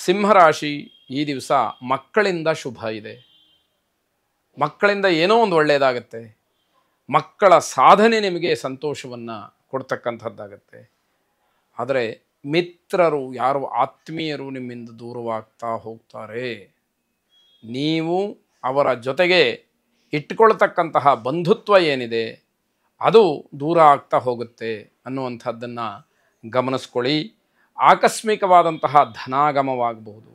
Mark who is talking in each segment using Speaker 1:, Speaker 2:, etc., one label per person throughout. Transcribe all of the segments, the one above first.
Speaker 1: ಸಿಂಹರಾಶಿ ಈ ದಿವಸ ಮಕ್ಕಳಿಂದ ಶುಭ ಇದೆ. ಮಕ್ಕಳಿಂದ ಏನೋ ಒಂದು ಒಳ್ಳೆಯದಾಗತ್ತೆ. ಮಕ್ಕಳ ಸಾಧನೆ ನಿಮಗೆ ಸಂತೋಷವನ್ನು ಕೊಡ್ತಕ್ಕಂಥದ್ದಾಗತ್ತೆ. ಆದರೆ ಮಿತ್ರರು, ಯಾರು ಆತ್ಮೀಯರು ನಿಮ್ಮಿಂದ ದೂರವಾಗ್ತಾ ಹೋಗ್ತಾರೆ. ನೀವು ಅವರ ಜೊತೆಗೆ ಇಟ್ಕೊಳ್ತಕ್ಕಂತಹ ಬಂಧುತ್ವ ಏನಿದೆ ಅದು ದೂರ ಆಗ್ತಾ ಹೋಗುತ್ತೆ ಅನ್ನುವಂಥದ್ದನ್ನು ಗಮನಿಸ್ಕೊಳ್ಳಿ. ಆಕಸ್ಮಿಕವಾದಂತಹ ಧನಾಗಮವಾಗಬಹುದು.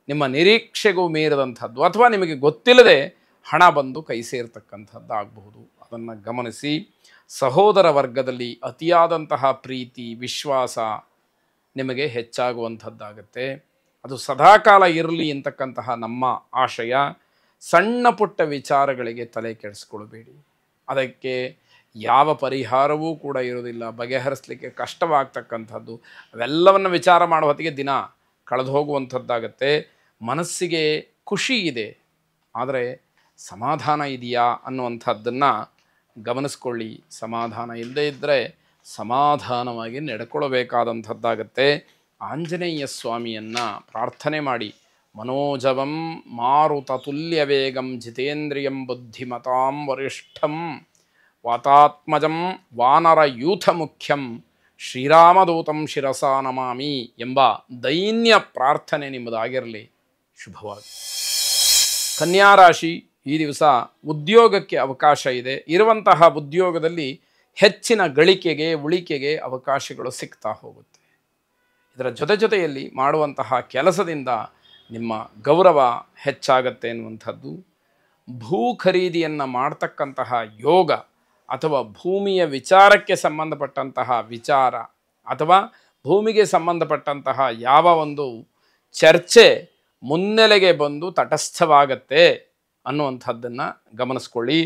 Speaker 1: ನಿಮ್ಮ ನಿರೀಕ್ಷೆಗೂ ಮೀರಿದಂಥದ್ದು ಅಥವಾ ನಿಮಗೆ ಗೊತ್ತಿಲ್ಲದೆ ಹಣ ಬಂದು ಕೈ ಸೇರ್ತಕ್ಕಂಥದ್ದಾಗಬಹುದು. ಅದನ್ನು ಗಮನಿಸಿ. ಸಹೋದರ ವರ್ಗದಲ್ಲಿ ಅತಿಯಾದಂತಹ ಪ್ರೀತಿ ವಿಶ್ವಾಸ ನಿಮಗೆ ಹೆಚ್ಚಾಗುವಂಥದ್ದಾಗತ್ತೆ. ಅದು ಸದಾಕಾಲ ಇರಲಿ ಅಂತಕ್ಕಂತಹ ನಮ್ಮ ಆಶಯ. ಸಣ್ಣ ಪುಟ್ಟ ವಿಚಾರಗಳಿಗೆ ತಲೆ ಕೆಡಿಸ್ಕೊಳ್ಬೇಡಿ. ಅದಕ್ಕೆ ಯಾವ ಪರಿಹಾರವೂ ಕೂಡ ಇರೋದಿಲ್ಲ. ಬಗೆಹರಿಸಲಿಕ್ಕೆ ಕಷ್ಟವಾಗ್ತಕ್ಕಂಥದ್ದು. ಅವೆಲ್ಲವನ್ನು ವಿಚಾರ ಮಾಡೋ ಹೊತ್ತಿಗೆ ದಿನ ಕಳೆದು ಹೋಗುವಂಥದ್ದಾಗತ್ತೆ. ಮನಸ್ಸಿಗೆ ಖುಷಿ ಇದೆ, ಆದರೆ ಸಮಾಧಾನ ಇದೆಯಾ ಅನ್ನುವಂಥದ್ದನ್ನು ಗಮನಿಸ್ಕೊಳ್ಳಿ. ಸಮಾಧಾನ ಇಲ್ಲದೇ ಇದ್ದರೆ ಸಮಾಧಾನವಾಗಿ ನಡ್ಕೊಳ್ಬೇಕಾದಂಥದ್ದಾಗತ್ತೆ. ಆಂಜನೇಯ ಸ್ವಾಮಿಯನ್ನು ಪ್ರಾರ್ಥನೆ ಮಾಡಿ. ಮನೋಜವಂ ಮಾರುತ ತುಲ್ಯ ವೇಗಂ ಜಿತೇಂದ್ರಿಯಂ ಬುದ್ಧಿಮತಾಂ ವರಿಷ್ಠಂ ವಾತಾತ್ಮಜಂ ವಾನರ ಯೂಥ ಮುಖ್ಯಂ ಶ್ರೀರಾಮದೂತಂ ಶಿರಸಾ ನಮಾಮಿ ಎಂಬ ದೈನ್ಯ ಪ್ರಾರ್ಥನೆ ನಿಮ್ಮದಾಗಿರಲಿ. ಶುಭವಾಗಿ. ಕನ್ಯಾರಾಶಿ ಈ ದಿವಸ ಉದ್ಯೋಗಕ್ಕೆ ಅವಕಾಶ ಇದೆ. ಇರುವಂತಹ ಉದ್ಯೋಗದಲ್ಲಿ ಹೆಚ್ಚಿನ ಗಳಿಕೆಗೆ ಉಳಿಕೆಗೆ ಅವಕಾಶಗಳು ಸಿಗ್ತಾ ಹೋಗುತ್ತೆ. ಇದರ ಜೊತೆಯಲ್ಲಿ ಮಾಡುವಂತಹ ಕೆಲಸದಿಂದ ನಿಮ್ಮ ಗೌರವ ಹೆಚ್ಚಾಗತ್ತೆ ಎನ್ನುವಂಥದ್ದು. ಭೂ ಖರೀದಿಯನ್ನು ಮಾಡ್ತಕ್ಕಂತಹ ಯೋಗ ಅಥವಾ ಭೂಮಿಯ ವಿಚಾರಕ್ಕೆ ಸಂಬಂಧಪಟ್ಟಂತಹ ವಿಚಾರ ಅಥವಾ ಭೂಮಿಗೆ ಸಂಬಂಧಪಟ್ಟಂತಹ ಯಾವ ಒಂದು ಚರ್ಚೆ ಮುನ್ನೆಲೆಗೆ ಬಂದು ತಟಸ್ಥವಾಗತ್ತೆ ಅನ್ನುವಂಥದ್ದನ್ನು ಗಮನಿಸ್ಕೊಳ್ಳಿ.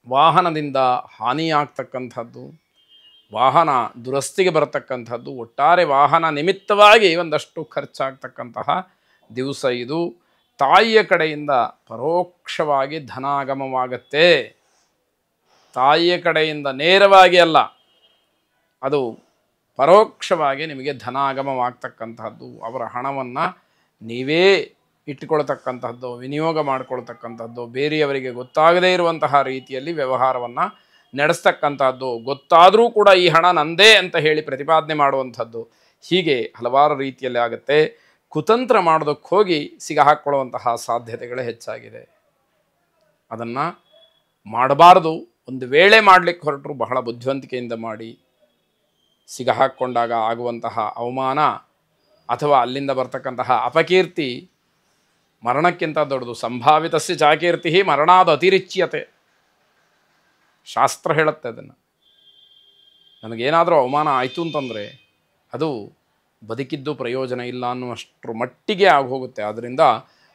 Speaker 1: ವಾಹನದಿಂದ ಹಾನಿಯಾಗ್ತಕ್ಕಂಥದ್ದು, ವಾಹನ ದುರಸ್ತಿಗೆ ಬರತಕ್ಕಂಥದ್ದು, ಒಟ್ಟಾರೆ ವಾಹನ ನಿಮಿತ್ತವಾಗಿ ಒಂದಷ್ಟು ಖರ್ಚಾಗ್ತಕ್ಕಂತಹ ದಿವಸ ಇದು. ತಾಯಿಯ ಕಡೆಯಿಂದ ಪರೋಕ್ಷವಾಗಿ ಧನಾಗಮವಾಗತ್ತೆ. ತಾಯಿಯ ಕಡೆಯಿಂದ ನೇರವಾಗಿ ಅಲ್ಲ, ಅದು ಪರೋಕ್ಷವಾಗಿ ನಿಮಗೆ ಧನಾಗಮವಾಗ್ತಕ್ಕಂಥದ್ದು. ಅವರ ಹಣವನ್ನು ನೀವೇ ಇಟ್ಟುಕೊಳ್ತಕ್ಕಂಥದ್ದು, ವಿನಿಯೋಗ ಮಾಡಿಕೊಳ್ತಕ್ಕಂಥದ್ದು, ಬೇರೆಯವರಿಗೆ ಗೊತ್ತಾಗದೇ ಇರುವಂತಹ ರೀತಿಯಲ್ಲಿ ವ್ಯವಹಾರವನ್ನು ನಡೆಸ್ತಕ್ಕಂಥದ್ದು, ಗೊತ್ತಾದರೂ ಕೂಡ ಈ ಹಣ ನಂದೇ ಅಂತ ಹೇಳಿ ಪ್ರತಿಪಾದನೆ ಮಾಡುವಂಥದ್ದು, ಹೀಗೆ ಹಲವಾರು ರೀತಿಯಲ್ಲಿ ಆಗುತ್ತೆ. ಕುತಂತ್ರ ಮಾಡೋದಕ್ಕೆ ಹೋಗಿ ಸಿಗಹಾಕ್ಕೊಳ್ಳುವಂತಹ ಸಾಧ್ಯತೆಗಳು ಹೆಚ್ಚಾಗಿದೆ. ಅದನ್ನು ಮಾಡಬಾರ್ದು. ಒಂದು ವೇಳೆ ಮಾಡಲಿಕ್ಕೆ ಹೊರಟರು ಬಹಳ ಬುದ್ಧಿವಂತಿಕೆಯಿಂದ ಮಾಡಿ. ಸಿಗಹಾಕ್ಕೊಂಡಾಗ ಆಗುವಂತಹ ಅವಮಾನ ಅಥವಾ ಅಲ್ಲಿಂದ ಬರ್ತಕ್ಕಂತಹ ಅಪಕೀರ್ತಿ ಮರಣಕ್ಕಿಂತ ದೊಡ್ಡದು. ಸಂಭಾವಿತಸ್ಯ ಚಾಕೀರ್ತಿ ಮರಣಾದ ಅತಿರಿಚ್ಯತೆ. ಶಾಸ್ತ್ರ ಹೇಳುತ್ತೆ ಅದನ್ನು. ನಮಗೇನಾದರೂ ಅವಮಾನ ಆಯಿತು ಅಂತಂದರೆ ಅದು ಬದುಕಿದ್ದು ಪ್ರಯೋಜನ ಇಲ್ಲ ಅನ್ನುವಷ್ಟರ ಮಟ್ಟಿಗೆ ಆಗೋಗುತ್ತೆ. ಆದ್ದರಿಂದ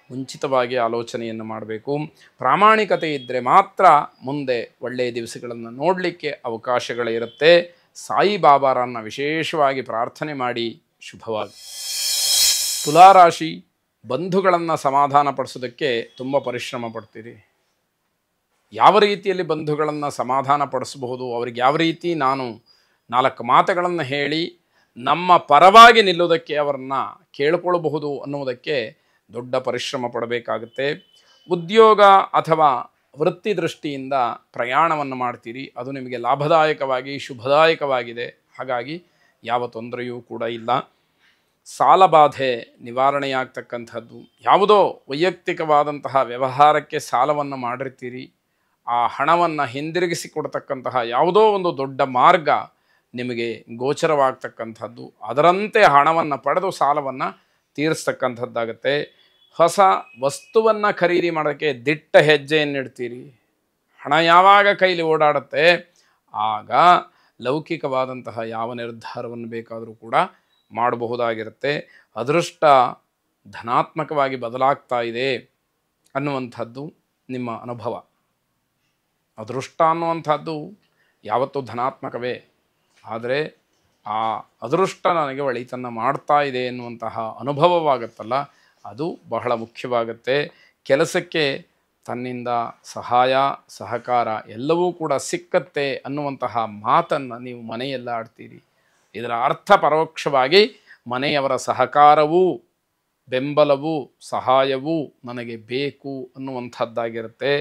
Speaker 1: ಮುಂಚಿತವಾಗಿ ಆಲೋಚನೆಯನ್ನು ಮಾಡಬೇಕು. ಪ್ರಾಮಾಣಿಕತೆ ಇದ್ದರೆ ಮಾತ್ರ ಮುಂದೆ ಒಳ್ಳೆಯ ದಿವಸಗಳನ್ನು ನೋಡಲಿಕ್ಕೆ ಅವಕಾಶಗಳಿರುತ್ತೆ. ಸಾಯಿಬಾಬಾರನ್ನು ವಿಶೇಷವಾಗಿ ಪ್ರಾರ್ಥನೆ ಮಾಡಿ. ಶುಭವಾಗಿ. ತುಲಾರಾಶಿ ಬಂಧುಗಳನ್ನು ಸಮಾಧಾನ ಪಡಿಸೋದಕ್ಕೆ ತುಂಬ ಪರಿಶ್ರಮ ಪಡ್ತೀರಿ. ಯಾವ ರೀತಿಯಲ್ಲಿ ಬಂಧುಗಳನ್ನು ಸಮಾಧಾನ ಪಡಿಸಬಹುದು, ಅವ್ರಿಗೆ ಯಾವ ರೀತಿ ನಾನು 4 ಮಾತುಗಳನ್ನು ಹೇಳಿ ನಮ್ಮ ಪರವಾಗಿ ನಿಲ್ಲೋದಕ್ಕೆ ಅವರನ್ನು ಕೇಳಿಕೊಳ್ಳಬಹುದು ಅನ್ನುವುದಕ್ಕೆ ದೊಡ್ಡ ಪರಿಶ್ರಮ ಪಡಬೇಕಾಗುತ್ತೆ. ಉದ್ಯೋಗ ಅಥವಾ ವೃತ್ತಿ ದೃಷ್ಟಿಯಿಂದ ಪ್ರಯಾಣವನ್ನು ಮಾಡ್ತೀರಿ. ಅದು ನಿಮಗೆ ಲಾಭದಾಯಕವಾಗಿ ಶುಭದಾಯಕವಾಗಿದೆ. ಹಾಗಾಗಿ ಯಾವ ತೊಂದರೆಯೂ ಕೂಡ ಇಲ್ಲ. ಸಾಲಬಾಧೆ ನಿವಾರಣೆಯಾಗ್ತಕ್ಕಂಥದ್ದು. ಯಾವುದೋ ವೈಯಕ್ತಿಕವಾದಂತಹ ವ್ಯವಹಾರಕ್ಕೆ ಸಾಲವನ್ನು ಮಾಡಿರ್ತೀರಿ. ಆ ಹಣವನ್ನು ಹಿಂದಿರುಗಿಸಿ ಕೊಡ್ತಕ್ಕಂತಹ ಯಾವುದೋ ಒಂದು ದೊಡ್ಡ ಮಾರ್ಗ ನಿಮಗೆ ಗೋಚರವಾಗ್ತಕ್ಕಂಥದ್ದು. ಅದರಂತೆ ಹಣವನ್ನು ಪಡೆದು ಸಾಲವನ್ನು ತೀರಿಸ್ತಕ್ಕಂಥದ್ದಾಗತ್ತೆ. ಹೊಸ ವಸ್ತುವನ್ನು ಖರೀದಿ ಮಾಡೋಕ್ಕೆ ದಿಟ್ಟ ಹೆಜ್ಜೆಯನ್ನಿಡ್ತೀರಿ. ಹಣ ಯಾವಾಗ ಕೈಲಿ ಓಡಾಡುತ್ತೆ ಆಗ ಲೌಕಿಕವಾದಂತಹ ಯಾವ ನಿರ್ಧಾರವನ್ನು ಬೇಕಾದರೂ ಕೂಡ ಮಾಡಬಹುದಾಗಿರುತ್ತೆ. ಅದೃಷ್ಟ ಧನಾತ್ಮಕವಾಗಿ ಬದಲಾಗ್ತಾ ಇದೆ ಅನ್ನುವಂಥದ್ದು ನಿಮ್ಮ ಅನುಭವ. ಅದೃಷ್ಟ ಅನ್ನುವಂಥದ್ದು ಯಾವತ್ತೂ ಧನಾತ್ಮಕವೇ. ಆದರೆ ಆ ಅದೃಷ್ಟ ನನಗೆ ಒಳಿತನ್ನು ಮಾಡ್ತಾ ಇದೆ ಎನ್ನುವಂತಹ ಅನುಭವವಾಗುತ್ತಲ್ಲ, ಅದು ಬಹಳ ಮುಖ್ಯವಾಗುತ್ತೆ. ಕೆಲಸಕ್ಕೆ ತನ್ನಿಂದ ಸಹಾಯ ಸಹಕಾರ ಎಲ್ಲವೂ ಕೂಡ ಸಿಕ್ಕತ್ತೆ ಅನ್ನುವಂತಹ ಮಾತನ್ನು ನೀವು ಮನೆಯೆಲ್ಲ ಆಡ್ತೀರಿ. ಇದರ ಅರ್ಥ ಪರೋಕ್ಷವಾಗಿ ಮನೆಯವರ ಸಹಕಾರವೂ ಬೆಂಬಲವೂ ಸಹಾಯವೂ ನನಗೆ ಬೇಕು ಅನ್ನುವಂಥದ್ದಾಗಿರುತ್ತೆ.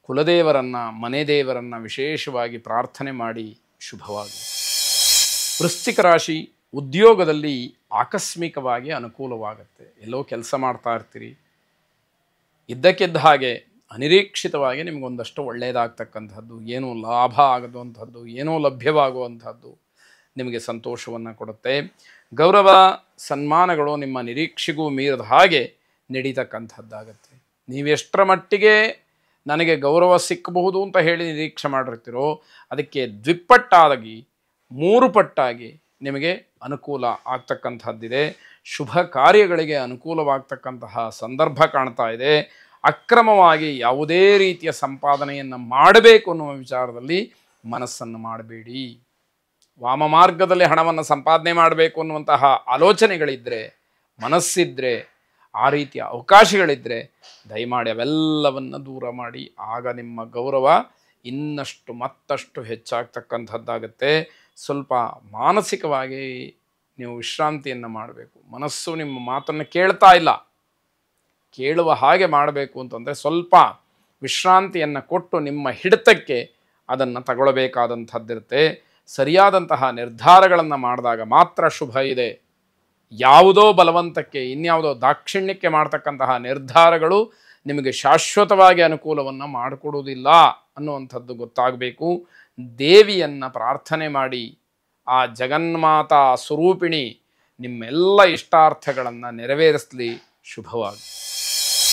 Speaker 1: ಕುಲದೇವರನ್ನು, ಮನೆ ದೇವರನ್ನು ವಿಶೇಷವಾಗಿ ಪ್ರಾರ್ಥನೆ ಮಾಡಿ ಶುಭವಾಗಿ. ವೃಶ್ಚಿಕ ರಾಶಿ, ಉದ್ಯೋಗದಲ್ಲಿ ಆಕಸ್ಮಿಕವಾಗಿ ಅನುಕೂಲವಾಗುತ್ತೆ. ಎಲ್ಲೋ ಕೆಲಸ ಮಾಡ್ತಾ ಇರ್ತೀರಿ, ಇದ್ದಕ್ಕಿದ್ದ ಹಾಗೆ ಅನಿರೀಕ್ಷಿತವಾಗಿ ನಿಮಗೊಂದಷ್ಟು ಒಳ್ಳೆಯದಾಗ್ತಕ್ಕಂಥದ್ದು, ಏನೋ ಲಾಭ ಆಗುವಂಥದ್ದು, ಏನೋ ಲಭ್ಯವಾಗುವಂಥದ್ದು ನಿಮಗೆ ಸಂತೋಷವನ್ನು ಕೊಡುತ್ತೆ. ಗೌರವ ಸನ್ಮಾನಗಳು ನಿಮ್ಮ ನಿರೀಕ್ಷೆಗೂ ಮೀರಿದ ಹಾಗೆ ನಡೀತಕ್ಕಂಥದ್ದಾಗತ್ತೆ. ನೀವೆಷ್ಟರ ಮಟ್ಟಿಗೆ ನನಗೆ ಗೌರವ ಸಿಕ್ಕಬಹುದು ಅಂತ ಹೇಳಿ ನಿರೀಕ್ಷೆ ಮಾಡಿರ್ತೀರೋ ಅದಕ್ಕೆ ದ್ವಿಪಟ್ಟಾಗಿ 3 ಪಟ್ಟಾಗಿ ನಿಮಗೆ ಅನುಕೂಲ ಆಗ್ತಕ್ಕಂಥದ್ದಿದೆ. ಶುಭ ಕಾರ್ಯಗಳಿಗೆ ಅನುಕೂಲವಾಗ್ತಕ್ಕಂತಹ ಸಂದರ್ಭ ಕಾಣ್ತಾ ಇದೆ. ಅಕ್ರಮವಾಗಿ ಯಾವುದೇ ರೀತಿಯ ಸಂಪಾದನೆಯನ್ನು ಮಾಡಬೇಕು ಅನ್ನುವ ವಿಚಾರದಲ್ಲಿ ಮನಸ್ಸನ್ನು ಮಾಡಬೇಡಿ. ವಾಮ ಮಾರ್ಗದಲ್ಲಿ ಹಣವನ್ನು ಸಂಪಾದನೆ ಮಾಡಬೇಕು ಅನ್ನುವಂತಹ ಆಲೋಚನೆಗಳಿದ್ದರೆ, ಮನಸ್ಸಿದ್ದರೆ, ಆ ರೀತಿಯ ಅವಕಾಶಗಳಿದ್ದರೆ ದಯಮಾಡಿ ಅವೆಲ್ಲವನ್ನು ದೂರ ಮಾಡಿ. ಆಗ ನಿಮ್ಮ ಗೌರವ ಇನ್ನಷ್ಟು ಮತ್ತಷ್ಟು ಹೆಚ್ಚಾಗ್ತಕ್ಕಂಥದ್ದಾಗುತ್ತೆ. ಸ್ವಲ್ಪ ಮಾನಸಿಕವಾಗಿ ನೀವು ವಿಶ್ರಾಂತಿಯನ್ನು ಮಾಡಬೇಕು. ಮನಸ್ಸು ನಿಮ್ಮ ಮಾತನ್ನು ಕೇಳ್ತಾ ಇಲ್ಲ, ಕೇಳುವ ಹಾಗೆ ಮಾಡಬೇಕು ಅಂತಂದರೆ ಸ್ವಲ್ಪ ವಿಶ್ರಾಂತಿಯನ್ನು ಕೊಟ್ಟು ನಿಮ್ಮ ಹಿಡಿತಕ್ಕೆ ಅದನ್ನು ತಗೊಳ್ಬೇಕಾದಂಥದ್ದಿರುತ್ತೆ. ಸರಿಯಾದಂತಹ ನಿರ್ಧಾರಗಳನ್ನು ಮಾಡಿದಾಗ ಮಾತ್ರ ಶುಭ ಇದೆ. ಯಾವುದೋ ಬಲವಂತಕ್ಕೆ, ಇನ್ಯಾವುದೋ ದಾಕ್ಷಿಣ್ಯಕ್ಕೆ ಮಾಡ್ತಕ್ಕಂತಹ ನಿರ್ಧಾರಗಳು ನಿಮಗೆ ಶಾಶ್ವತವಾಗಿ ಅನುಕೂಲವನ್ನು ಮಾಡಿಕೊಡುವುದಿಲ್ಲ ಅನ್ನುವಂಥದ್ದು ಗೊತ್ತಾಗಬೇಕು. ದೇವಿಯನ್ನು ಪ್ರಾರ್ಥನೆ ಮಾಡಿ, ಆ ಜಗನ್ಮಾತಾ ಸ್ವರೂಪಿಣಿ ನಿಮ್ಮೆಲ್ಲ ಇಷ್ಟಾರ್ಥಗಳನ್ನು ನೆರವೇರಿಸಲಿ. ಶುಭವಾಗಿ.